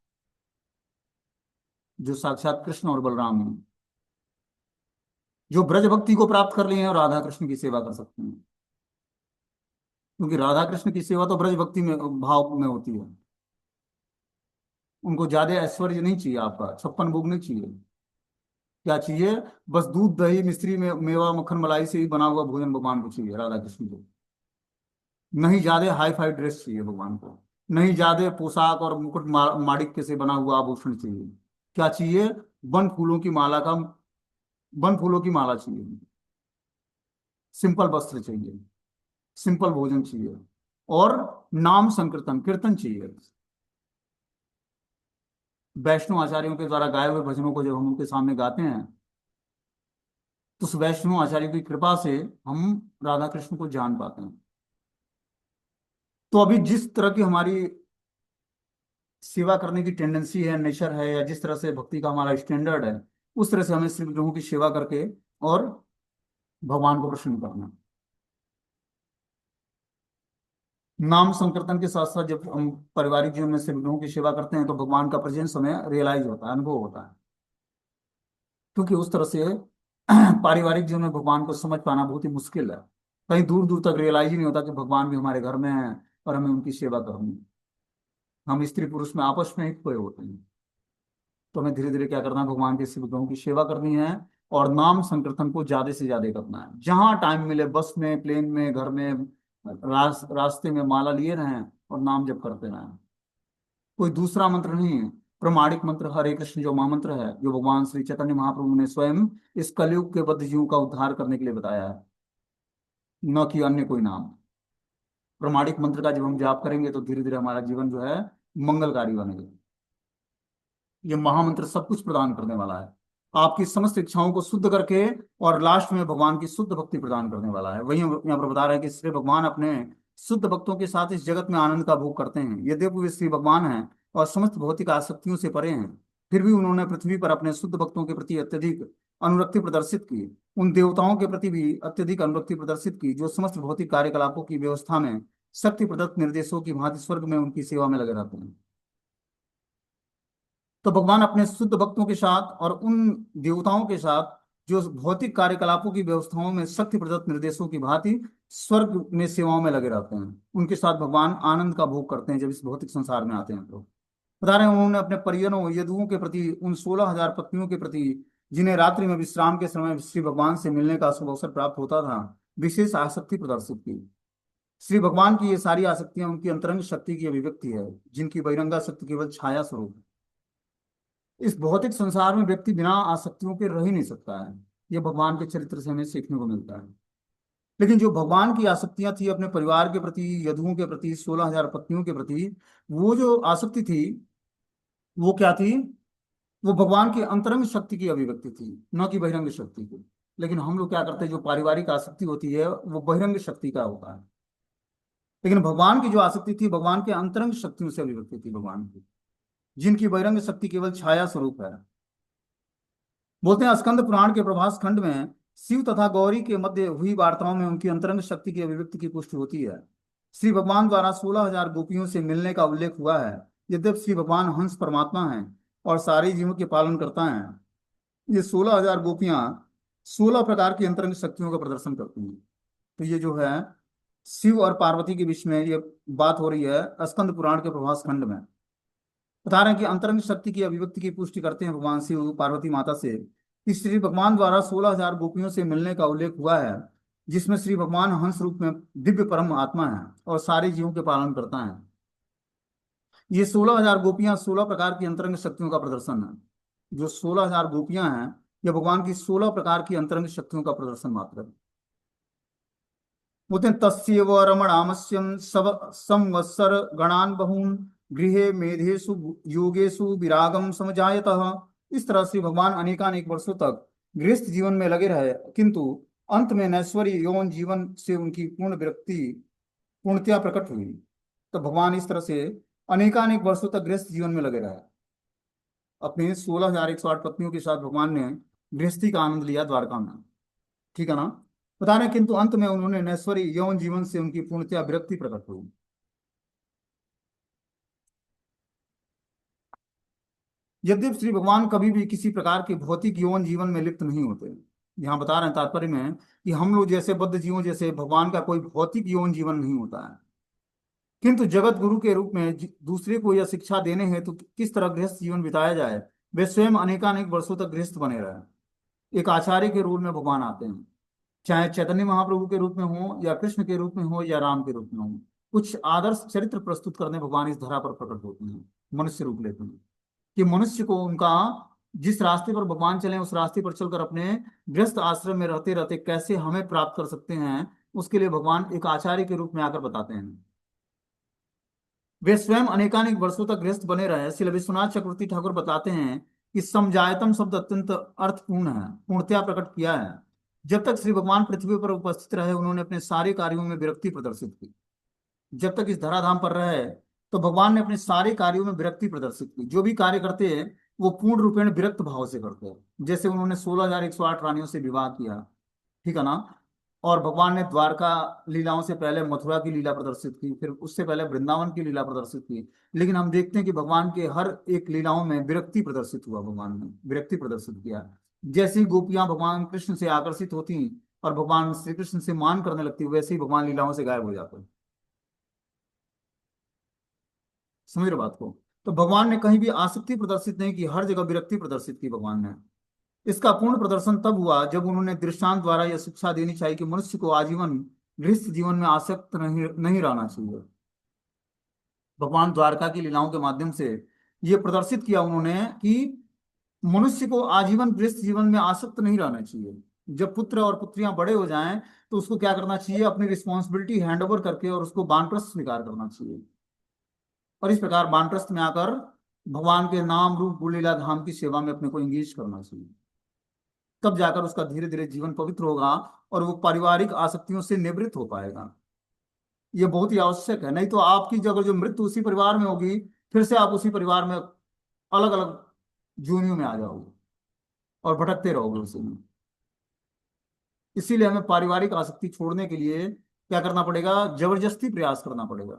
जो साक्षात कृष्ण और बलराम हैं। जो ब्रज भक्ति को प्राप्त कर लिए हैं, और राधा कृष्ण की सेवा कर सकते हैं, क्योंकि राधा कृष्ण की सेवा तो ब्रज भक्ति में, भाव में होती है। उनको ज्यादा ऐश्वर्य नहीं चाहिए, आपका 56 भोग नहीं चाहिए। क्या चाहिए, बस दूध दही मिश्री में मेवा मक्खन मलाई से ही बना हुआ भोजन भगवान को चाहिए, राधा कृष्ण को। नहीं ज्यादा हाई फाई ड्रेस चाहिए भगवान को, नहीं ज्यादा पोशाक और मुकुट माणिक्य से बना हुआ आभूषण चाहिए। क्या चाहिए, वन फूलों की माला का, वन फूलों की माला चाहिए, सिंपल वस्त्र चाहिए, सिंपल भोजन चाहिए, और नाम संकीर्तन कीर्तन चाहिए। वैष्णव आचार्यों के द्वारा गाए हुए भजनों को जब हम उनके सामने गाते हैं, तो उस वैष्णव आचार्य की कृपा से हम राधा कृष्ण को जान पाते हैं। तो अभी जिस तरह की हमारी सेवा करने की टेंडेंसी है, नेचर है, या जिस तरह से भक्ति का हमारा स्टैंडर्ड है, उस तरह से हमें श्री विग्रहों की सेवा करके और भगवान को प्रसन्न करना। नाम संकीर्तन के साथ साथ जब हम पारिवारिक जीवन में श्री विग्रहों की सेवा करते हैं, तो भगवान का प्रेजेंस हमें रियलाइज होता है, अनुभव होता है। क्योंकि उस तरह से पारिवारिक जीवन में भगवान को समझ पाना बहुत ही मुश्किल है। कहीं दूर दूर तक रियलाइज ही नहीं होता कि भगवान भी हमारे घर में है और हमें उनकी सेवा करनी है। हम स्त्री पुरुष में आपस में ही खोए होते हैं। तो हमें धीरे धीरे क्या करना है, भगवान के शिव विग्रहों की सेवा करनी है, और नाम संकीर्तन को ज्यादा से ज्यादा करना है। जहां टाइम मिले, बस में, प्लेन में, घर में, रास्ते में माला लिए रहें और नाम जप करते रहें। कोई दूसरा मंत्र नहीं है, प्रमाणिक मंत्र हरे कृष्ण जो महामंत्र है, जो भगवान श्री चैतन्य महाप्रभु ने स्वयं इस कलयुग के बद्ध जीवों का उद्धार करने के लिए बताया है, न कि अन्य कोई नाम। प्रमाणिक मंत्र का जब हम जाप करेंगे तो धीरे धीरे हमारा जीवन जो है मंगलकारी बनेगा। ये महामंत्र सब कुछ प्रदान करने वाला है, आपकी समस्त इच्छाओं को शुद्ध करके, और लास्ट में भगवान की शुद्ध भक्ति प्रदान करने वाला है। वही यहाँ पर बता रहे हैं कि श्री भगवान अपने शुद्ध भक्तों के साथ इस जगत में आनंद का भोग करते हैं। यद्यपि वे श्री भगवान हैं और समस्त भौतिक आसक्तियों से परे हैं, फिर भी उन्होंने पृथ्वी पर अपने शुद्ध भक्तों के प्रति अत्यधिक अनुरक्ति प्रदर्शित की। उन देवताओं के प्रति भी अत्यधिक अनुरक्ति प्रदर्शित की, जो समस्त भौतिक कार्यकलापों की व्यवस्था में शक्ति प्रदत्त निर्देशों की भांति स्वर्ग में उनकी सेवा में लगे रहते हैं। तो भगवान अपने शुद्ध भक्तों के साथ और उन देवताओं के साथ जो भौतिक कार्यकलापों की व्यवस्थाओं में शक्ति प्रदत्त निर्देशों की भांति स्वर्ग में सेवाओं में लगे रहते हैं, उनके साथ भगवान आनंद का भोग करते हैं जब इस भौतिक संसार में आते हैं। तो बता रहे हैं उन्होंने अपने परिजनों यदुओं के प्रति, उन 16,000 पत्नियों के प्रति जिन्हें रात्रि में विश्राम के समय श्री भगवान से मिलने का शुभ अवसर प्राप्त होता था, विशेष आसक्ति प्रदर्शित की। श्री भगवान की ये सारी आसक्तियां उनकी अंतरंग शक्ति की अभिव्यक्ति है, जिनकी बहिरंगा शक्ति केवल छाया स्वरूप है। इस भौतिक संसार में व्यक्ति बिना आसक्तियों के रह ही नहीं सकता है। यह भगवान के चरित्र से हमें सीखने को मिलता है। लेकिन जो भगवान की आसक्तियां थी अपने परिवार के प्रति, यदुओं के प्रति, 16,000 पत्नियों के प्रति, वो जो आसक्ति थी वो क्या थी? वो भगवान की अंतरंग शक्ति की अभिव्यक्ति थी, न कि बहिरंग शक्ति की। लेकिन हम लोग क्या करते हैं, जो पारिवारिक आसक्ति होती है वो बहिरंग शक्ति का होता है। लेकिन भगवान की जो आसक्ति थी भगवान के अंतरंग शक्तियों से अभिव्यक्ति थी भगवान की, जिनकी बहिरंग शक्ति केवल छाया स्वरूप है। बोलते हैं स्कंद पुराण के प्रभास खंड में शिव तथा गौरी के मध्य हुई वार्ताओं में उनकी अंतरंग शक्ति की अभिव्यक्ति की पुष्टि होती है। श्री भगवान द्वारा 16,000 गोपियों से मिलने का उल्लेख हुआ है। यद्यपि श्री भगवान हंस परमात्मा हैं और सारे जीवों के पालन करता है, ये 16,000 गोपियां 16 प्रकार की अंतरंग शक्तियों का प्रदर्शन करती हैं। तो ये जो है शिव और पार्वती के बीच में ये बात हो रही है स्कंद पुराण के प्रभास खंड में। बता रहे हैं कि अंतरंग शक्ति की अभिव्यक्ति की पुष्टि करते हैं भगवान शिव पार्वती माता से कि श्री भगवान द्वारा 16,000 गोपियों से मिलने का उल्लेख हुआ है, जिसमें श्री भगवान हंस रूप में दिव्य परम आत्मा है और सारे जीवों के पालन करता है। ये 16,000 गोपियां 16 प्रकार की अंतरंग शक्तियों का प्रदर्शन है। जो 16,000 गोपियां हैं ये भगवान की 16 प्रकार की अंतरंग शक्तियों का प्रदर्शन मात्र है। बोलते हैं तस्यैव रमणामस्यं सब संवत्सर गणान बहून गृहे मेधेषु योगेषु विरागम समजायतः। इस तरह से भगवान अनेकानेक वर्षों तक गृहस्थ जीवन में लगे रहे, किंतु अंत में नैश्वर्य यौन जीवन से उनकी पूर्ण विरक्ति पूर्णतया प्रकट हुई। तो भगवान इस तरह से अनेकानेक वर्षों तक गृहस्थ जीवन में लगे रहे। अपने 16,108 पत्नियों के साथ भगवान ने गृहस्थी का आनंद लिया द्वारका में, ठीक है ना। बता रहे हैं किंतु अंत में उन्होंने नैश्वर्य यौन जीवन से उनकी पूर्णतया विरक्ति प्रकट हुई। यद्यपि श्री भगवान कभी भी किसी प्रकार के भौतिक यौन जीवन में लिप्त नहीं होते। यहाँ बता रहे हैं तात्पर्य में कि हम लोग जैसे बद्ध जीवों जैसे भगवान का कोई भौतिक यौन जीवन नहीं होता है, किंतु जगत गुरु के रूप में दूसरे को यह शिक्षा देने हेतु किस तरह गृहस्थ जीवन बिताया जाए, वे स्वयं अनेकानेक वर्षों तक गृहस्थ बने रहे। एक आचार्य के रूप में भगवान आते हैं, चाहे चैतन्य महाप्रभु के रूप में हो या कृष्ण के रूप में हो या राम के रूप में हो। कुछ आदर्श चरित्र प्रस्तुत करने भगवान इस धरा पर प्रकट होते हैं, मनुष्य रूप लेते हैं कि मनुष्य को उनका जिस रास्ते पर भगवान चले उस रास्ते पर चलकर अपने गृहस्थ आश्रम में रहते रहते कैसे हमें प्राप्त कर सकते हैं, उसके लिए भगवान एक आचार्य के रूप में आकर बताते हैं। वे स्वयं अनेकानेक वर्षों तक गृहस्थ बने रहे। श्री विश्वनाथ चक्रवर्ती ठाकुर बताते हैं कि समजायतम शब्द अत्यंत अर्थपूर्ण है, पूर्णतया प्रकट किया है। जब तक श्री भगवान पृथ्वी पर उपस्थित रहे उन्होंने अपने सारे कार्यों में विरक्ति प्रदर्शित की। जब तक इस धराधाम पर रहे तो भगवान ने अपने सारे कार्यों में विरक्ति प्रदर्शित की। जो भी कार्य करते हैं वो पूर्ण रूपेण विरक्त भाव से करते हैं। जैसे उन्होंने 16,108 रानियों से विवाह किया, ठीक है ना। और भगवान ने द्वारका लीलाओं से पहले मथुरा की लीला प्रदर्शित की, फिर उससे पहले वृंदावन की लीला प्रदर्शित की। लेकिन हम देखते हैं कि भगवान के हर एक लीलाओं में विरक्ति प्रदर्शित हुआ, भगवान ने विरक्ति प्रदर्शित किया। जैसी गोपियां भगवान कृष्ण से आकर्षित होती और भगवान श्री कृष्ण से मान करने लगती, वैसे ही भगवान लीलाओं से गायब हो जाते। समझ रहे बात को। तो भगवान ने कहीं भी आसक्ति प्रदर्शित नहीं की, हर जगह विरक्ति प्रदर्शित की भगवान ने। इसका पूर्ण प्रदर्शन तब हुआ जब उन्होंने दृष्टांत द्वारा यह शिक्षा देनी चाहिए कि मनुष्य को आजीवन गृहस्थ जीवन में आसक्त नहीं रहना चाहिए। भगवान द्वारका की लीलाओं के माध्यम से यह प्रदर्शित किया उन्होंने कि मनुष्य को आजीवन गृहस्थ जीवन में आसक्त नहीं रहना चाहिए। जब पुत्र और पुत्रियां बड़े हो जाएं तो उसको क्या करना चाहिए, अपनी रिस्पॉन्सिबिलिटी हैंड ओवर करके और उसको वानप्रस्थ स्वीकार करना चाहिए। और इस प्रकार वानप्रस्थ में आकर भगवान के नाम रूप गुलीला धाम की सेवा में अपने को इंगेज करना चाहिए। तब जाकर उसका धीरे धीरे जीवन पवित्र होगा और वो पारिवारिक आसक्तियों से निवृत्त हो पाएगा। ये बहुत ही आवश्यक है। नहीं तो आपकी जगह जो मृत्यु उसी परिवार में होगी, फिर से आप उसी परिवार में अलग अलग जूनियों में आ जाओगे और भटकते रहोगे उसी में। इसीलिए हमें पारिवारिक आसक्ति छोड़ने के लिए क्या करना पड़ेगा, जबरदस्ती प्रयास करना पड़ेगा,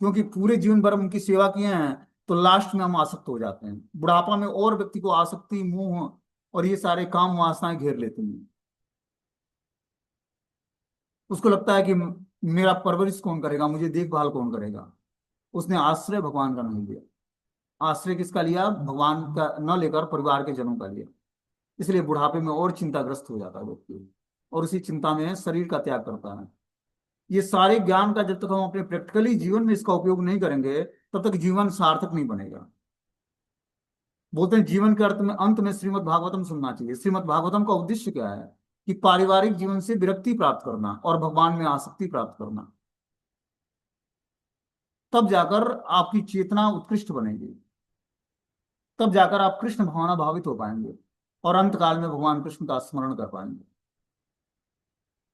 क्योंकि पूरे जीवन भर हम उनकी सेवा किए हैं। तो लास्ट में हम आसक्त हो जाते हैं, बुढ़ापा में और व्यक्ति को आसक्ति, मोह और ये सारे काम वासनाएं घेर लेती हैं। उसको लगता है कि मेरा परवरिश कौन करेगा, मुझे देखभाल कौन करेगा। उसने आश्रय भगवान का नहीं लिया। आश्रय किसका लिया, भगवान का न लेकर परिवार के जनों का लिया। इसलिए बुढ़ापे में और चिंताग्रस्त हो जाता है व्यक्ति, और उसी चिंता में शरीर का त्याग करता है। ये सारे ज्ञान का जब तक हम अपने प्रैक्टिकली जीवन में इसका उपयोग नहीं करेंगे, तब तक जीवन सार्थक नहीं बनेगा। बोलते हैं जीवन के अर्थ में अंत में श्रीमद् भागवतम सुनना चाहिए। श्रीमद् भागवतम का उद्देश्य क्या है, कि पारिवारिक जीवन से विरक्ति प्राप्त करना और भगवान में आसक्ति प्राप्त करना। तब जाकर आपकी चेतना उत्कृष्ट बनेगी, तब जाकर आप कृष्ण भावना भावित हो पाएंगे, और अंत काल में भगवान कृष्ण का स्मरण कर पाएंगे।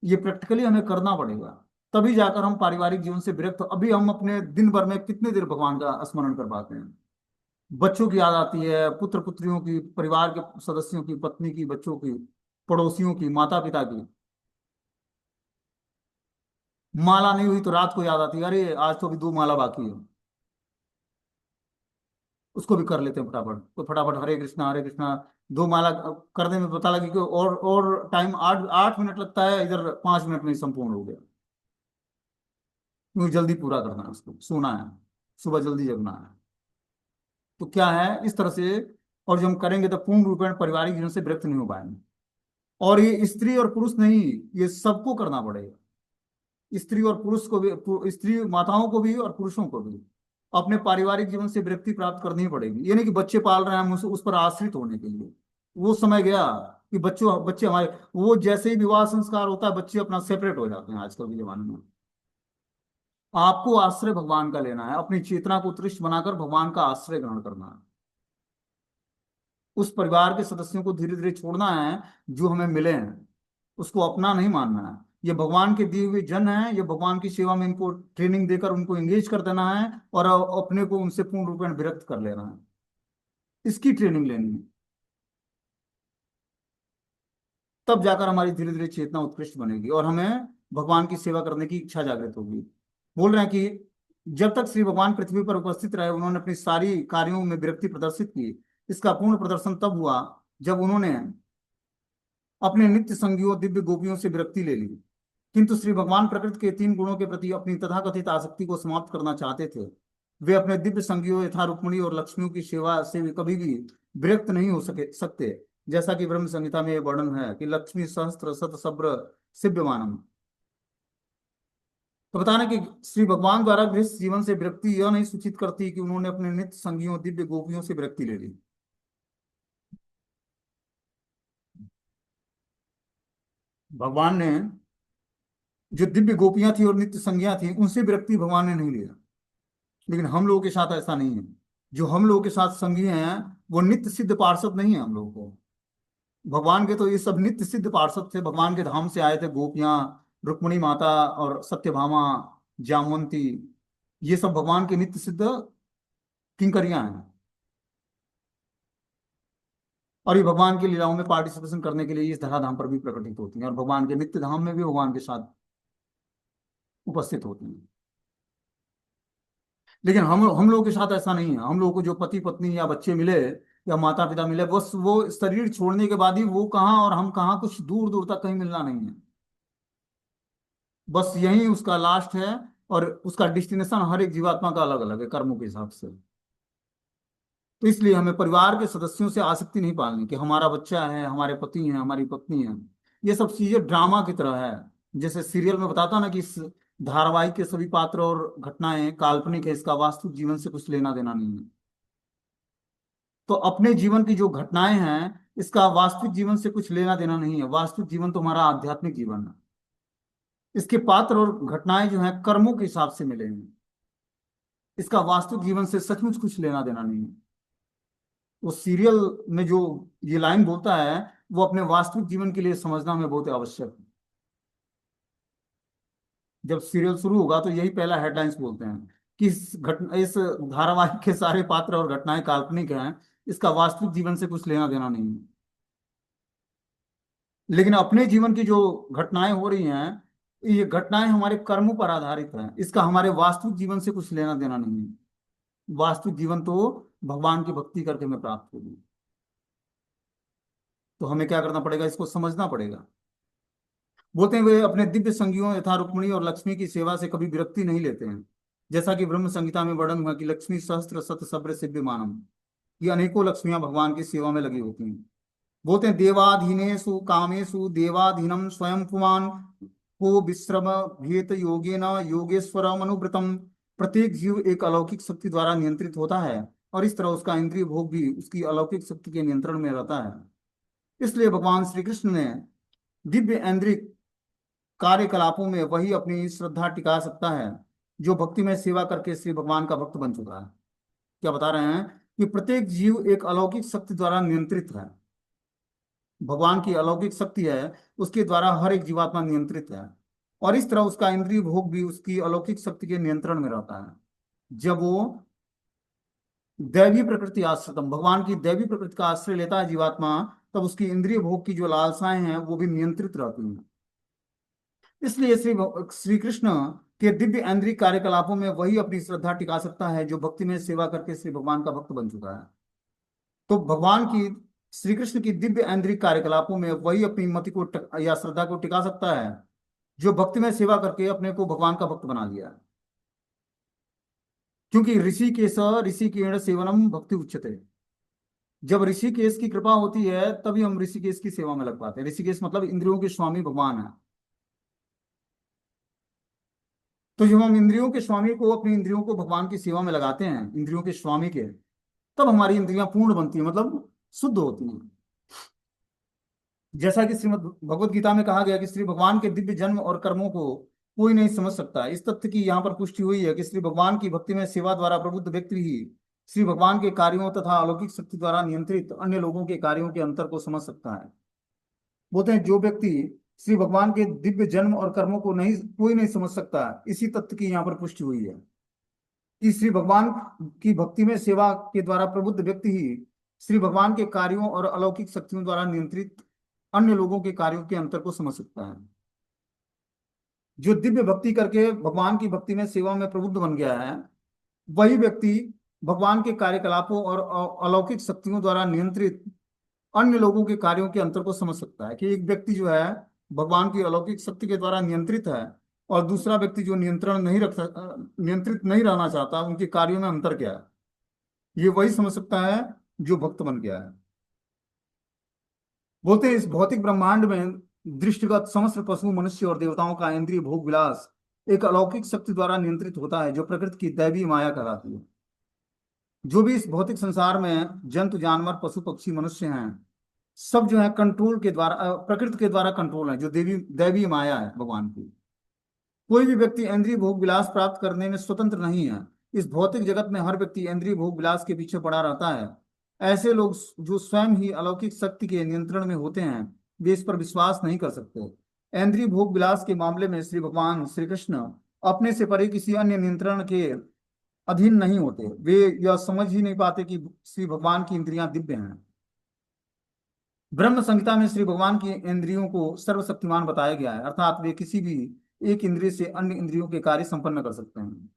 ये प्रैक्टिकली हमें करना पड़ेगा, तभी जाकर हम पारिवारिक जीवन से विरक्त। अभी हम अपने दिन भर में कितने देर भगवान का स्मरण कर पाते हैं। बच्चों की याद आती है, पुत्र पुत्रियों की, परिवार के सदस्यों की, पत्नी की, बच्चों की, पड़ोसियों की, माता पिता की। माला नहीं हुई तो रात को याद आती है, अरे आज तो अभी 2 माला बाकी है, उसको भी कर लेते हैं फटाफट। तो फटाफट हरे कृष्णा हरे कृष्णा, 2 माला करने में पता लगी कि और टाइम 8 8 मिनट लगता है, इधर 5 मिनट में ही संपूर्ण हो गया। क्योंकि जल्दी पूरा करना है, उसको सोना है, सुबह जल्दी जगना है। तो क्या है इस तरह से, और जो हम करेंगे तो पूर्ण रूप में पारिवारिक जीवन से विरक्त नहीं हो पाएंगे। और ये स्त्री और पुरुष नहीं, ये सबको करना पड़ेगा। स्त्री और पुरुष को भी, स्त्री माताओं को भी और पुरुषों को भी अपने पारिवारिक जीवन से विरक्ति प्राप्त करनी ही पड़ेगी। ये नहीं कि बच्चे पाल रहे हैं हम उस पर आश्रित होने के लिए। वो समय गया कि बच्चों बच्चे हमारे, वो जैसे ही विवाह संस्कार होता है बच्चे अपना सेपरेट हो जाते हैं आजकल के जमाने में। आपको आश्रय भगवान का लेना है, अपनी चेतना को उत्कृष्ट बनाकर भगवान का आश्रय ग्रहण करना है। उस परिवार के सदस्यों को धीरे धीरे छोड़ना है जो हमें मिले हैं, उसको अपना नहीं मानना है। ये भगवान के दिए हुए जन हैं, ये भगवान की सेवा में इनको ट्रेनिंग देकर उनको एंगेज कर देना है, और अपने को उनसे पूर्ण रूप में विरक्त कर लेना है। इसकी ट्रेनिंग लेनी है, तब जाकर हमारी धीरे धीरे चेतना उत्कृष्ट बनेगी और हमें भगवान की सेवा करने की इच्छा जागृत होगी। बोल रहे हैं कि जब तक श्री भगवान पृथ्वी पर उपस्थित रहे, उन्होंने अपनी सारी कार्यों में विरक्ति प्रदर्शित की। इसका पूर्ण प्रदर्शन तब हुआ जब उन्होंने अपने नित्य संगियों दिव्य गोपियों से विरक्ति ले ली। किंतु श्री भगवान प्रकृति के 3 गुणों के प्रति अपनी तथाकथित आसक्ति को समाप्त करना चाहते थे। वे अपने दिव्य संगियों यथा रुक्मिणी और लक्ष्मियों की सेवा से भी कभी भी विरक्त नहीं हो सकते। जैसा कि ब्रह्म संहिता में वर्णन है कि लक्ष्मी सहस्त्र शत सब्र सिव्यमानम। तो बताना कि श्री भगवान द्वारा गृहस्थ जीवन से विरक्ति यह नहीं सूचित करती कि उन्होंने अपने नित्य संगियों दिव्य गोपियों से विरक्ति ले ली। भगवान ने जो दिव्य गोपियां थी और नित्य संज्ञा थी, उनसे विरक्ति भगवान ने नहीं लिया। लेकिन हम लोगों के साथ ऐसा नहीं है। जो हम लोगों के साथ संगी हैं वो नित्य सिद्ध पार्षद नहीं है हम लोगों को। भगवान के तो ये सब नित्य सिद्ध पार्षद थे, भगवान के धाम से आए थे गोपियां, रुक्मिणी माता और सत्यभामा, जामवंती। ये सब भगवान के नित्य सिद्ध किंकरियां हैं, और ये भगवान की लीलाओं में पार्टिसिपेशन करने के लिए इस धराधाम पर भी प्रकटित होती हैं, और भगवान के नित्य धाम में भी भगवान के साथ उपस्थित होती हैं। लेकिन हम लोगों के साथ ऐसा नहीं है। हम लोगों को जो पति पत्नी या बच्चे मिले या माता पिता मिले, बस वो शरीर छोड़ने के बाद ही वो कहाँ और हम कहाँ, कुछ दूर दूर तक कहीं मिलना नहीं है। बस यही उसका लास्ट है, और उसका डेस्टिनेशन हर एक जीवात्मा का अलग अलग है कर्मों के हिसाब से। तो इसलिए हमें परिवार के सदस्यों से आसक्ति नहीं पालनी कि हमारा बच्चा है, हमारे पति हैं, हमारी पत्नी है। ये सब चीजें ड्रामा की तरह है। जैसे सीरियल में बताता ना कि इस धारावाहिक के सभी पात्र और घटनाएं काल्पनिक है, इसका वास्तविक जीवन से कुछ लेना देना नहीं है। तो अपने जीवन की जो घटनाएं हैं, इसका वास्तविक जीवन से कुछ लेना देना नहीं है। वास्तविक जीवन तो हमारा आध्यात्मिक जीवन है। इसके पात्र और घटनाएं जो हैं कर्मों के हिसाब से मिले हैं। इसका वास्तविक जीवन से सचमुच कुछ लेना देना नहीं है। वो सीरियल में जो ये लाइन बोलता है, वो अपने वास्तविक जीवन के लिए समझना में बहुत आवश्यक है। जब सीरियल शुरू होगा तो यही पहला हेडलाइंस बोलते हैं कि इस धारावाहिक के सारे पात्र और घटनाएं काल्पनिक हैं, इसका वास्तविक जीवन से कुछ लेना देना नहीं है। लेकिन अपने जीवन की जो घटनाएं हो रही हैं, ये घटनाएं हमारे कर्मों पर आधारित है, इसका हमारे वास्तविक जीवन से कुछ लेना देना नहीं है। वास्तविक जीवन तो भगवान की भक्ति करके हमें प्राप्त होगी। तो हमें क्या करना पड़ेगा, इसको समझना पड़ेगा। बोलते हैं वे अपने दिव्य संगियों यथा रुक्मिणी और लक्ष्मी की सेवा से कभी विरक्ति नहीं लेते हैं। जैसा कि ब्रह्म संहिता में वर्णन हुआ कि लक्ष्मी सहस्त्र शत सब्र सिद्ध मानम, ये अनेकों लक्ष्मियां भगवान की सेवा में लगी होती हैं। बोलते हैं देवाधीनेषु कामेषु देवाधीनम स्वयं पुमान को विश्रम भेत योगेन योगेश्वरम अनुव्रतम। प्रत्येक जीव एक अलौकिक शक्ति द्वारा नियंत्रित होता है, और इस तरह उसका इंद्रिय भोग भी उसकी अलौकिक शक्ति के नियंत्रण में रहता है। इसलिए भगवान श्री कृष्ण ने दिव्य ऐन्द्रिक कार्यकलापों में वही अपनी श्रद्धा टिका सकता है जो भक्ति में सेवा करके श्री भगवान का भक्त बन चुका है। क्या बता रहे हैं कि प्रत्येक जीव एक अलौकिक शक्ति द्वारा नियंत्रित है। भगवान की अलौकिक शक्ति है, उसके द्वारा हर एक जीवात्मा नियंत्रित है, और इस तरह उसका इंद्रिय भोग भी उसकी अलौकिक शक्ति के नियंत्रण में रहता है। जब वो दैवी प्रकृति आश्रितम, भगवान की दैवी प्रकृति का आश्रय लेता है जीवात्मा, तब उसकी इंद्रिय भोग की जो लालसाएं हैं वो भी नियंत्रित रहती हैं। इसलिए श्री कृष्ण के दिव्य ऐन्द्रिक कार्यकलापों में वही अपनी श्रद्धा टिका सकता है जो भक्ति में सेवा करके श्री भगवान का भक्त बन चुका है। तो भगवान की श्री कृष्ण की दिव्य ऐन्द्रिक कार्यकलापों में वही अपनी मति को या श्रद्धा को टिका सकता है जो भक्ति में सेवा करके अपने को भगवान का भक्त बना लिया है। क्योंकि ऋषिकेण सेवनम भक्ति उच्यते। जब ऋषिकेश की कृपा होती है तभी हम ऋषिकेश की सेवा में लग पाते हैं। ऋषिकेश मतलब इंद्रियों के स्वामी भगवान है। तो जब हम इंद्रियों के स्वामी को, अपनी इंद्रियों को भगवान की सेवा में लगाते हैं, इंद्रियों के स्वामी के, तब हमारी इंद्रियां पूर्ण बनती हैं, मतलब शुद्ध होती हैं। जैसा कि श्रीमद् भगवत गीता में कहा गया कि श्री भगवान के दिव्य जन्म और कर्मों को कोई नहीं समझ सकता। इस तथ्य की यहाँ पर पुष्टि हुई है कि श्री भगवान की भक्ति में सेवा द्वारा प्रबुद्ध व्यक्ति ही श्री भगवान के कार्यों तथा अलौकिक शक्ति द्वारा नियंत्रित अन्य लोगों के कार्यों के अंतर को समझ सकता है। बोलते हैं जो व्यक्ति श्री भगवान के दिव्य जन्म और कर्मों को नहीं, कोई नहीं समझ सकता, इसी तथ्य की यहाँ पर पुष्टि हुई है कि श्री भगवान की भक्ति में सेवा के द्वारा प्रबुद्ध व्यक्ति ही श्री भगवान के कार्यों और अलौकिक शक्तियों द्वारा नियंत्रित अन्य लोगों के कार्यों के अंतर को समझ सकता है। जो दिव्य भक्ति करके भगवान की भक्ति में सेवा में प्रबुद्ध बन गया है, वही व्यक्ति भगवान के कार्यकलापों और अलौकिक शक्तियों द्वारा नियंत्रित अन्य लोगों के कार्यों के अंतर को समझ सकता है कि एक व्यक्ति जो है भगवान की अलौकिक शक्ति के द्वारा नियंत्रित है, और दूसरा व्यक्ति जो नियंत्रित नहीं रहना चाहता, उनके कार्यों में अंतर क्या है। ये वही समझ सकता है जो भक्त बन गया है। बोलते हैं इस भौतिक ब्रह्मांड में दृष्टिगत समस्त पशु, मनुष्य और देवताओं का इंद्रिय भोग विलास एक अलौकिक शक्ति द्वारा नियंत्रित होता है जो प्रकृति की दैवी माया कहलाती है। जो भी इस भौतिक संसार में जंतु, जानवर, पशु, पक्षी, मनुष्य हैं, सब जो है कंट्रोल के द्वारा, प्रकृति के द्वारा कंट्रोल है, जो देवी दैवी माया है भगवान की। कोई भी व्यक्ति इंद्रिय भोग विलास प्राप्त करने में स्वतंत्र नहीं है। इस भौतिक जगत में हर व्यक्ति इंद्रिय भोग विलास के पीछे पड़ा रहता है। ऐसे लोग जो स्वयं ही अलौकिक शक्ति के नियंत्रण में होते हैं, वे इस पर विश्वास नहीं कर सकते। इंद्रिय भोग विलास के मामले में श्री भगवान श्री कृष्ण अपने से परे किसी अन्य नियंत्रण के अधीन नहीं होते। वे यह समझ ही नहीं पाते कि श्री भगवान की इंद्रियां दिव्य हैं। ब्रह्म संहिता में श्री भगवान की इंद्रियों को सर्वशक्तिमान बताया गया है, अर्थात वे किसी भी एक इंद्रिय से अन्य इंद्रियों के कार्य संपन्न कर सकते हैं।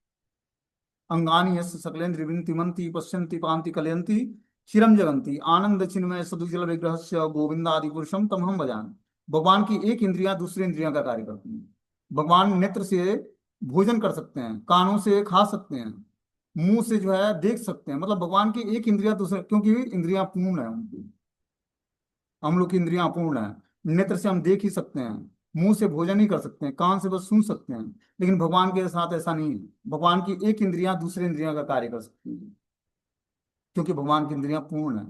अंगानि यस्य सकलेन्द्रिय विनतिमन्ति पश्यन्ति पान्ति कलयन्ति चिरम जगन्ति आनंद चिन्मय सदुजल विग्रहस्य गोविंदादि पुरुषम तमहम भजामि। भगवान की एक इंद्रिया दूसरी इंद्रियों का कार्य करती है। भगवान नेत्र से भोजन कर सकते हैं, कानों से खा सकते हैं, मुंह से जो है देख सकते हैं, मतलब भगवान की एक इंद्रिया दूसरे, क्योंकि इंद्रियां पूर्ण है उनकी। हम लोग की इंद्रियां अपूर्ण है। नेत्र से हम देख ही सकते हैं, मुंह से भोजन ही कर सकते हैं, कान से बस सुन सकते हैं, लेकिन भगवान के साथ ऐसा नहीं है। भगवान की एक इंद्रियां दूसरे इंद्रियों का कार्य कर सकती है, क्योंकि भगवान की इंद्रियां पूर्ण है।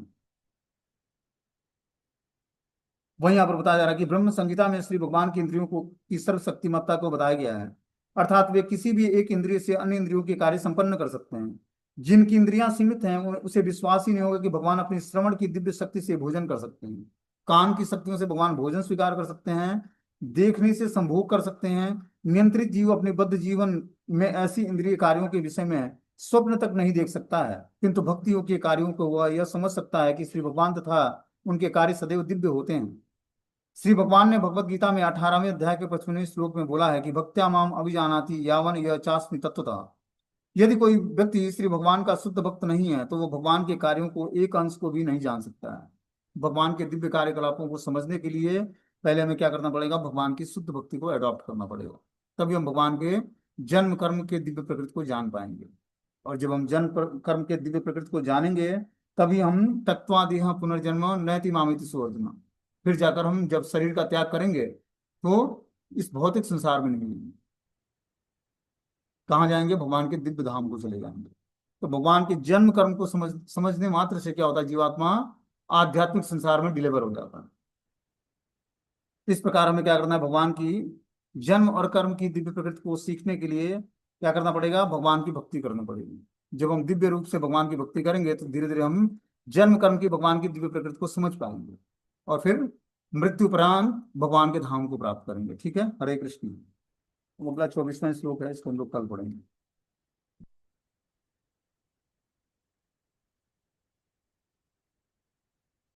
वहीं यहाँ पर बताया जा रहा है कि ब्रह्म संहिता में श्री भगवान की इंद्रियों को की सर्वशक्तिमत्ता को बताया गया है, अर्थात वे किसी भी एक इंद्रिय से अन्य इंद्रियों के कार्य संपन्न कर सकते हैं। जिनकी इंद्रियां सीमित हैं उसे विश्वास ही नहीं होगा कि भगवान अपनी श्रवण की दिव्य शक्ति से भोजन कर सकते हैं, कान की शक्तियों से भगवान भोजन स्वीकार कर सकते हैं, देखने से संभोग कर सकते हैं। नियंत्रित जीव अपने बद्ध जीवन में ऐसी इंद्रिय कार्यों के विषय में स्वप्न तक नहीं देख सकता है, किंतु भक्तियों के कार्यों को वह यह समझ सकता है कि श्री भगवान तथा उनके कार्य सदैव दिव्य होते हैं। श्री भगवान ने भगवत गीता में 18वें अध्याय के 55वें श्लोक में बोला है कि भक्त्या माम अभिजानाति यावन यह चास्मि तत्वतः। यदि कोई व्यक्ति श्री भगवान का शुद्ध भक्त नहीं है तो वो भगवान के कार्यों को एक अंश को भी नहीं जान सकता है। भगवान के दिव्य कार्यकलापों को समझने के लिए पहले हमें क्या करना पड़ेगा, भगवान की शुद्ध भक्ति को अडॉप्ट करना पड़ेगा। तभी हम भगवान के जन्म कर्म के दिव्य प्रकृति को जान पाएंगे। और जब हम कर्म के दिव्य प्रकृति को जानेंगे तभी हम तत्वादेह पुनर्जन्म नैति मामिति सुअर्जुन, फिर जाकर हम जब शरीर का त्याग करेंगे तो इस भौतिक संसार में नहीं मिलेंगे। कहाँ जाएंगे, भगवान के दिव्य धाम को चले जाएंगे। तो भगवान के जन्म कर्म को समझने मात्र से क्या होता है, जीवात्मा आध्यात्मिक संसार में डिलीवर हो जाता है। इस प्रकार हमें क्या करना है, भगवान की जन्म और कर्म की दिव्य प्रकृति को सीखने के लिए क्या करना पड़ेगा, भगवान की भक्ति करनी पड़ेगी। जब हम दिव्य रूप से भगवान की भक्ति करेंगे तो धीरे धीरे हम जन्म कर्म की भगवान की दिव्य प्रकृति को समझ पाएंगे और फिर मृत्यु उपरांत भगवान के धाम को प्राप्त करेंगे। ठीक है, हरे कृष्ण। अगला 24वां श्लोक है, इसको हम लोग कल पढ़ेंगे।